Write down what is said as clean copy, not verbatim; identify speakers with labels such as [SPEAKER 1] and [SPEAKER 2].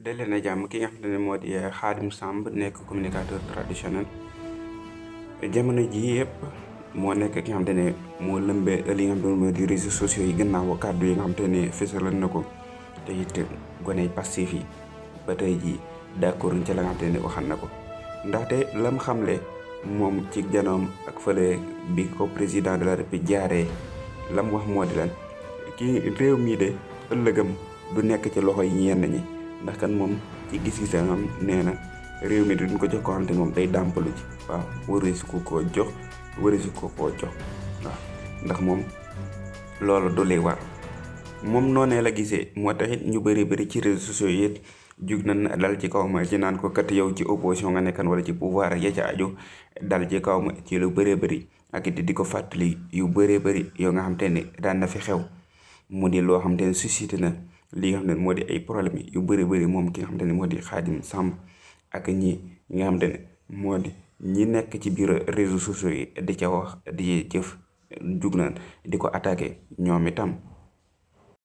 [SPEAKER 1] dalee na jàmm ki nga xamante ne moo di Khadim Samb nekk communicateur traditionnel jamono ji yëpp moo nekk ki nga xamante ne moo lëmbee li nga xamante ne moo di réseaux sociaux yi gannaaw kàddu yi nga xamante ne fësal na ko te it gone Pastef yi ba tey jii d'accord ci la nga xamante ne waxal na ko ndaxte lam xamle moom ci janoom ak fële bi ko président de la République jaaree lam wax moo di lan kii réew mii de ëllëgam du nekk ci loxo yi ñenn ñi. ndax kan moom ci gis-gisam nee na réew mi duñ ko jox koo xam te moom day dàmpalu ci waaw warisu ko koo jox waaw ndax moom loolu du lay war moom noonee la gisee moo taxit ñu bëri ci réseaux sociaux yi it jug nañ dal ci kaw ma ci naan ko kat yow ci opposition nga nekkan wala ci pouvoir ak ya ca aju dal ci kaw ma ci lu bëri ak it di ko fàttali yu bëri yoo nga xam te ne daan na fi xew mu di loo xam te ne suscité na li nga xam ne moo di ay problème yu bëri moom ki nga xam te ne moo di Khadim Samb ak ñi nga xam te ne moo di ñi nekk ci biir réseaux sociaux yi di ca wax di jëf jug naan di ko attaqué ñoom itam